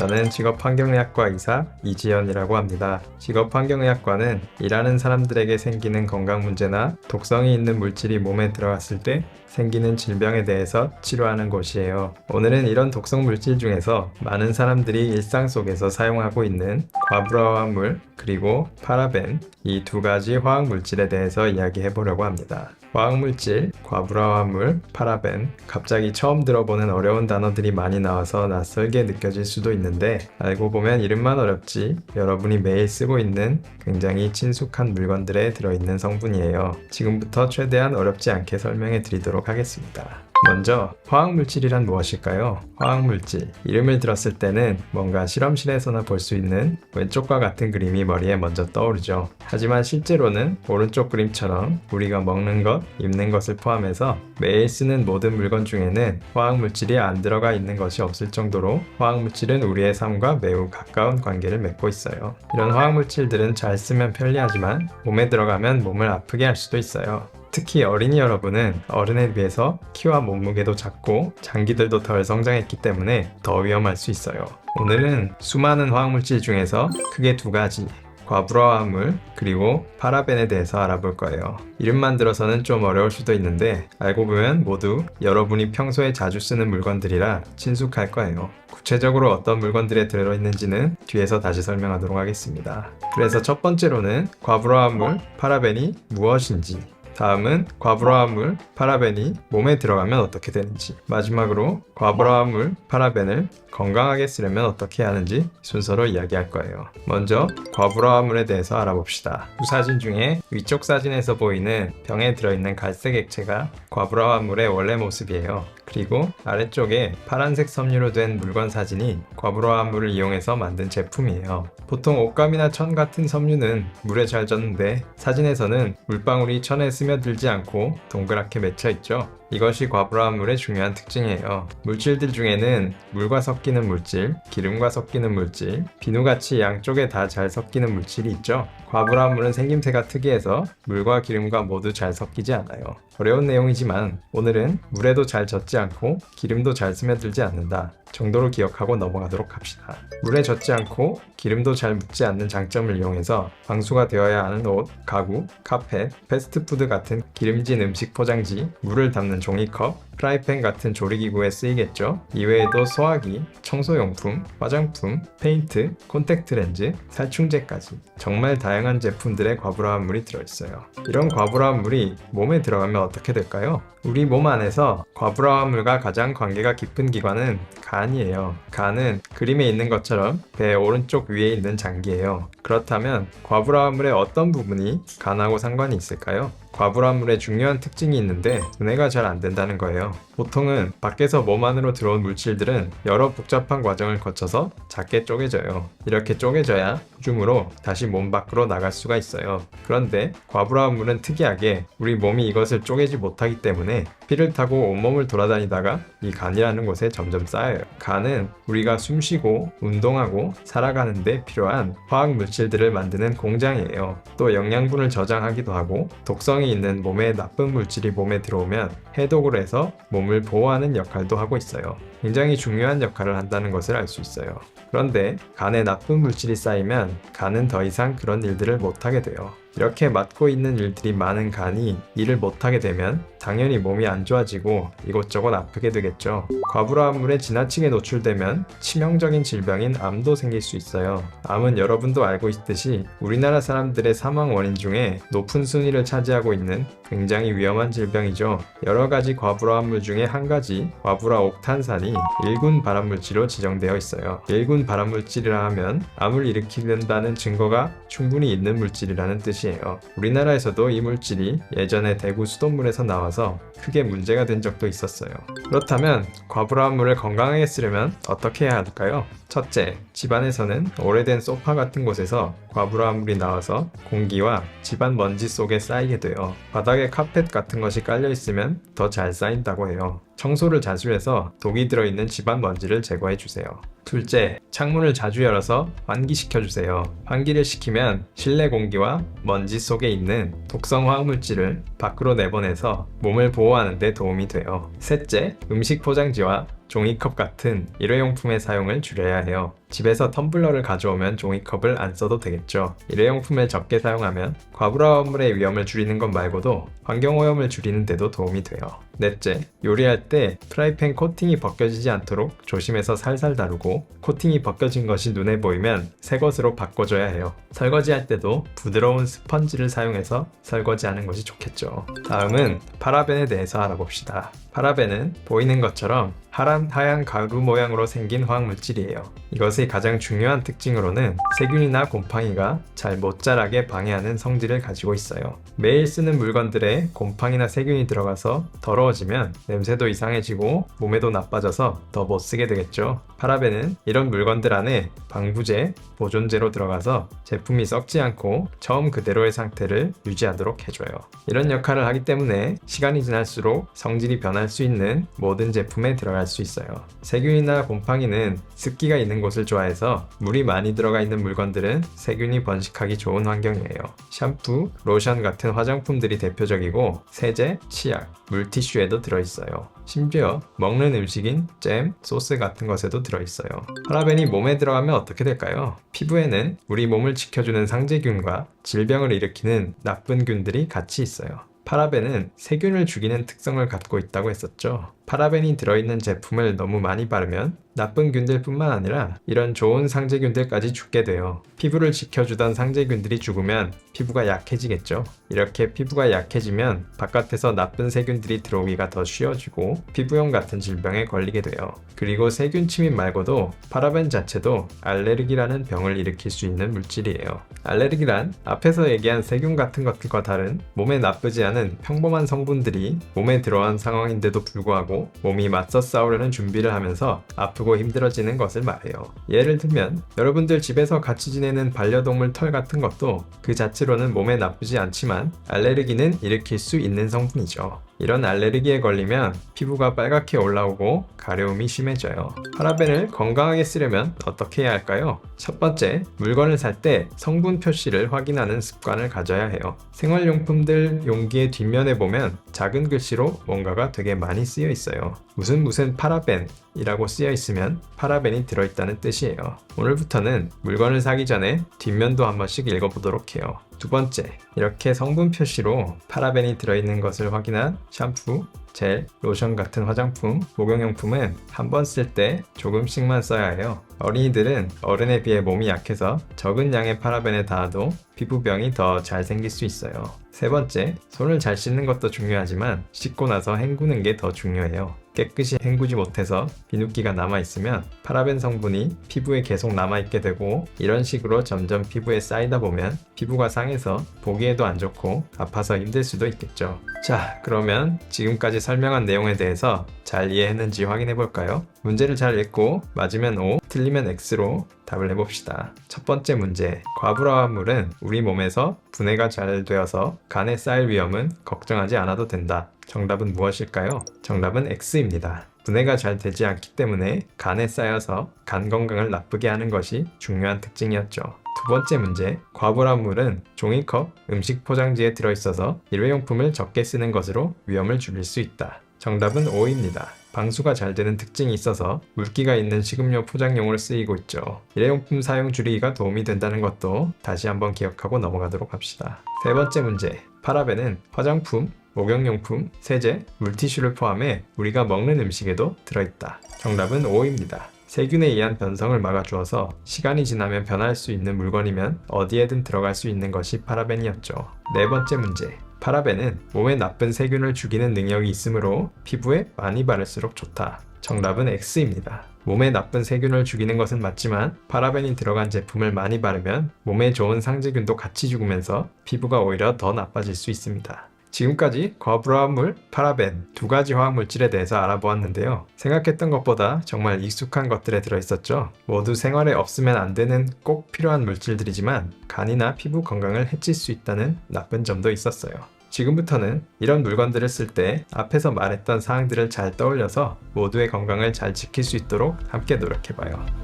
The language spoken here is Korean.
저는 직업환경의학과 의사 이지연이라고 합니다. 직업환경의학과는 일하는 사람들에게 생기는 건강 문제나 독성이 있는 물질이 몸에 들어갔을 때 생기는 질병에 대해서 치료하는 곳이에요. 오늘은 이런 독성 물질 중에서 많은 사람들이 일상 속에서 사용하고 있는 과부하화물 그리고 파라벤, 이 두 가지 화학 물질에 대해서 이야기해 보려고 합니다. 화학물질, 과부하화물, 파라벤, 갑자기 처음 들어보는 어려운 단어들이 많이 나와서 낯설게 느껴질 수도 있는데 알고 보면 이름만 어렵지 여러분이 매일 쓰고 있는 굉장히 친숙한 물건들에 들어있는 성분이에요. 지금부터 최대한 어렵지 않게 설명해 드리도록 하겠습니다. 먼저 화학물질이란 무엇일까요? 화학물질, 이름을 들었을 때는 뭔가 실험실에서나 볼 수 있는 왼쪽과 같은 그림이 머리에 먼저 떠오르죠. 하지만 실제로는 오른쪽 그림처럼 우리가 먹는 것, 입는 것을 포함해서 매일 쓰는 모든 물건 중에는 화학물질이 안 들어가 있는 것이 없을 정도로 화학물질은 우리의 삶과 매우 가까운 관계를 맺고 있어요. 이런 화학물질들은 잘 쓰면 편리하지만 몸에 들어가면 몸을 아프게 할 수도 있어요. 특히 어린이 여러분은 어른에 비해서 키와 몸무게도 작고 장기들도 덜 성장했기 때문에 더 위험할 수 있어요. 오늘은 수많은 화학물질 중에서 크게 두 가지, 과부하화물 그리고 파라벤에 대해서 알아볼 거예요. 이름만 들어서는 좀 어려울 수도 있는데 알고 보면 모두 여러분이 평소에 자주 쓰는 물건들이라 친숙할 거예요. 구체적으로 어떤 물건들에 들어있는지는 뒤에서 다시 설명하도록 하겠습니다. 그래서 첫 번째로는 과부하화물, 파라벤이 무엇인지, 다음은 과부하화물, 파라벤이 몸에 들어가면 어떻게 되는지, 마지막으로 과부하화물, 파라벤을 건강하게 쓰려면 어떻게 하는지 순서로 이야기할 거예요. 먼저 과부하화물에 대해서 알아봅시다. 두 사진 중에 위쪽 사진에서 보이는 병에 들어있는 갈색 액체가 과부하화물의 원래 모습이에요. 그리고 아래쪽에 파란색 섬유로 된 물건 사진이 과부하화물을 이용해서 만든 제품이에요. 보통 옷감이나 천 같은 섬유는 물에 잘 젖는데 사진에서는 물방울이 천에 스며들지 않고 동그랗게 맺혀 있죠. 이것이 과부하물의 중요한 특징이에요. 물질들 중에는 물과 섞이는 물질, 기름과 섞이는 물질, 비누같이 양쪽에 다 잘 섞이는 물질이 있죠. 과부하물은 생김새가 특이해서 물과 기름과 모두 잘 섞이지 않아요. 어려운 내용이지만 오늘은 물에도 잘 젖지 않고 기름도 잘 스며들지 않는다 정도로 기억하고 넘어가도록 합시다. 물에 젖지 않고 기름도 잘 묻지 않는 장점을 이용해서 방수가 되어야 하는 옷, 가구, 카펫, 패스트푸드 같은 기름진 음식 포장지, 물을 담는 종이컵, 프라이팬 같은 조리기구에 쓰이겠죠. 이외에도 소화기, 청소용품, 화장품, 페인트, 콘택트 렌즈, 살충제까지 정말 다양한 제품들의 과부하물이 들어있어요. 이런 과부하물이 몸에 들어가면 어떻게 될까요? 우리 몸 안에서 과부하물과 가장 관계가 깊은 기관은 간이에요. 간은 그림에 있는 것처럼 배 오른쪽 위에 있는 장기예요. 그렇다면 과부하물의 어떤 부분이 간하고 상관이 있을까요? 과부하물의 중요한 특징이 있는데 분해가 잘 안 된다는 거예요. 보통은 밖에서 몸 안으로 들어온 물질들은 여러 복잡한 과정을 거쳐서 작게 쪼개져요. 이렇게 쪼개져야 줌으로 다시 몸 밖으로 나갈 수가 있어요. 그런데 과부하물은 특이하게 우리 몸이 이것을 쪼개지 못하기 때문에 피를 타고 온몸을 돌아다니다가 이 간이라는 곳에 점점 쌓여요. 간은 우리가 숨쉬고 운동하고 살아가는 데 필요한 화학 물질들을 만드는 공장이에요. 또 영양분을 저장하기도 하고 독성이 있는 몸에 나쁜 물질이 몸에 들어오면 해독을 해서 몸을 보호하는 역할도 하고 있어요. 굉장히 중요한 역할을 한다는 것을 알 수 있어요. 그런데 간에 나쁜 물질이 쌓이면 간은 더 이상 그런 일들을 못하게 돼요. 이렇게 맡고 있는 일들이 많은 간이 일을 못하게 되면 당연히 몸이 안 좋아지고 이곳저곳 아프게 되겠죠. 과부하물에 지나치게 노출되면 치명적인 질병인 암도 생길 수 있어요. 암은 여러분도 알고 있듯이 우리나라 사람들의 사망 원인 중에 높은 순위를 차지하고 있는 굉장히 위험한 질병이죠. 여러 가지 과부하물 중에 한 가지 과부하옥탄산이 1군 발암물질로 지정되어 있어요. 1군 발암물질이라 하면 암을 일으키는다는 증거가 충분히 있는 물질이라는 뜻이에요. 우리나라에서도 이 물질이 예전에 대구 수돗물에서 나와서 크게 문제가 된 적도 있었어요. 그렇다면 과부하물을 건강하게 쓰려면 어떻게 해야 할까요? 첫째, 집안에서는 오래된 소파 같은 곳에서 과부하물이 나와서 공기와 집안 먼지 속에 쌓이게 돼요. 바닥에 카펫 같은 것이 깔려 있으면 더 잘 쌓인다고 해요. 청소를 자주 해서 독이 들어있는 집안 먼지를 제거해 주세요. 둘째, 창문을 자주 열어서 환기시켜 주세요. 환기를 시키면 실내 공기와 먼지 속에 있는 독성 화학물질을 밖으로 내보내서 몸을 보호하는 데 도움이 돼요. 셋째, 음식 포장지와 종이컵 같은 일회용품의 사용을 줄여야 해요. 집에서 텀블러를 가져오면 종이컵을 안 써도 되겠죠. 일회용품을 적게 사용하면 과부하 화물의 위험을 줄이는 것 말고도 환경오염을 줄이는 데도 도움이 돼요. 넷째, 요리할 때 프라이팬 코팅이 벗겨지지 않도록 조심해서 살살 다루고 코팅이 벗겨진 것이 눈에 보이면 새 것으로 바꿔줘야 해요. 설거지할 때도 부드러운 스펀지를 사용해서 설거지하는 것이 좋겠죠. 다음은 파라벤에 대해서 알아봅시다. 파라벤은 보이는 것처럼 하얀 가루 모양으로 생긴 화학물질이에요. 이것의 가장 중요한 특징으로는 세균이나 곰팡이가 잘 못 자라게 방해하는 성질을 가지고 있어요. 매일 쓰는 물건들에 곰팡이나 세균이 들어가서 더러워지면 냄새도 이상해지고 몸에도 나빠져서 더 못 쓰게 되겠죠. 파라벤은 이런 물건들 안에 방부제, 보존제로 들어가서 제품이 썩지 않고 처음 그대로의 상태를 유지하도록 해줘요. 이런 역할을 하기 때문에 시간이 지날수록 성질이 변할 수 있는 모든 제품에 들어갈 수 있어요. 세균이나 곰팡이는 습기가 있는 곳을 좋아해서 물이 많이 들어가 있는 물건들은 세균이 번식하기 좋은 환경이에요. 샴푸, 로션 같은 화장품들이 대표적이고 세제, 치약, 물티슈에도 들어있어요. 심지어 먹는 음식인 잼, 소스 같은 것에도 들어있어요. 파라벤이 몸에 들어가면 어떻게 될까요? 피부에는 우리 몸을 지켜주는 상재균과 질병을 일으키는 나쁜 균들이 같이 있어요. 파라벤은 세균을 죽이는 특성을 갖고 있다고 했었죠. 파라벤이 들어있는 제품을 너무 많이 바르면 나쁜 균들뿐만 아니라 이런 좋은 상재균들까지 죽게 돼요. 피부를 지켜주던 상재균들이 죽으면 피부가 약해지겠죠. 이렇게 피부가 약해지면 바깥에서 나쁜 세균들이 들어오기가 더 쉬워지고 피부염 같은 질병에 걸리게 돼요. 그리고 세균 침입 말고도 파라벤 자체도 알레르기라는 병을 일으킬 수 있는 물질이에요. 알레르기란 앞에서 얘기한 세균 같은 것들과 다른 몸에 나쁘지 않은 평범한 성분들이 몸에 들어간 상황인데도 불구하고 몸이 맞서 싸우려는 준비를 하면서 아프고 힘들어지는 것을 말해요. 예를 들면 여러분들 집에서 같이 지내는 반려동물 털 같은 것도 그 자체로는 몸에 나쁘지 않지만 알레르기는 일으킬 수 있는 성분이죠. 이런 알레르기에 걸리면 피부가 빨갛게 올라오고 가려움이 심해져요. 파라벤을 건강하게 쓰려면 어떻게 해야 할까요? 첫 번째, 물건을 살 때 성분 표시를 확인하는 습관을 가져야 해요. 생활용품들 용기의 뒷면에 보면 작은 글씨로 뭔가가 되게 많이 쓰여 있어요. 무슨 파라벤이라고 쓰여 있으면 파라벤이 들어있다는 뜻이에요. 오늘부터는 물건을 사기 전에 뒷면도 한 번씩 읽어보도록 해요. 두 번째, 이렇게 성분 표시로 파라벤이 들어있는 것을 확인한 샴푸, 젤, 로션 같은 화장품, 목욕용품은 한 번 쓸 때 조금씩만 써야 해요. 어린이들은 어른에 비해 몸이 약해서 적은 양의 파라벤에 닿아도 피부병이 더 잘 생길 수 있어요. 세 번째, 손을 잘 씻는 것도 중요하지만 씻고 나서 헹구는 게 더 중요해요. 깨끗이 헹구지 못해서 비누기가 남아있으면 파라벤 성분이 피부에 계속 남아있게 되고 이런 식으로 점점 피부에 쌓이다 보면 피부가 상해서 보기에도 안 좋고 아파서 힘들 수도 있겠죠. 자, 그러면 지금까지 설명한 내용에 대해서 잘 이해했는지 확인해 볼까요? 문제를 잘 읽고 맞으면 O, 틀리면 X로 답을 해봅시다. 첫 번째 문제, 과부하물은 우리 몸에서 분해가 잘 되어서 간에 쌓일 위험은 걱정하지 않아도 된다. 정답은 무엇일까요? 정답은 X입니다. 분해가 잘 되지 않기 때문에 간에 쌓여서 간 건강을 나쁘게 하는 것이 중요한 특징이었죠. 두 번째 문제, 과부하물은 종이컵, 음식 포장지에 들어있어서 일회용품을 적게 쓰는 것으로 위험을 줄일 수 있다. 정답은 O입니다. 방수가 잘 되는 특징이 있어서 물기가 있는 식음료 포장용으로 쓰이고 있죠. 일회용품 사용 줄이기가 도움이 된다는 것도 다시 한번 기억하고 넘어가도록 합시다. 세 번째 문제, 파라벤은 화장품, 목욕용품, 세제, 물티슈를 포함해 우리가 먹는 음식에도 들어있다. 정답은 O입니다. 세균에 의한 변성을 막아주어서 시간이 지나면 변할 수 있는 물건이면 어디에든 들어갈 수 있는 것이 파라벤이었죠. 네 번째 문제, 파라벤은 몸에 나쁜 세균을 죽이는 능력이 있으므로 피부에 많이 바를수록 좋다. 정답은 X입니다. 몸에 나쁜 세균을 죽이는 것은 맞지만 파라벤이 들어간 제품을 많이 바르면 몸에 좋은 상재균도 같이 죽으면서 피부가 오히려 더 나빠질 수 있습니다. 지금까지 과부하물, 파라벤 두 가지 화학물질에 대해서 알아보았는데요. 생각했던 것보다 정말 익숙한 것들에 들어있었죠. 모두 생활에 없으면 안 되는 꼭 필요한 물질들이지만 간이나 피부 건강을 해칠 수 있다는 나쁜 점도 있었어요. 지금부터는 이런 물건들을 쓸 때 앞에서 말했던 사항들을 잘 떠올려서 모두의 건강을 잘 지킬 수 있도록 함께 노력해봐요.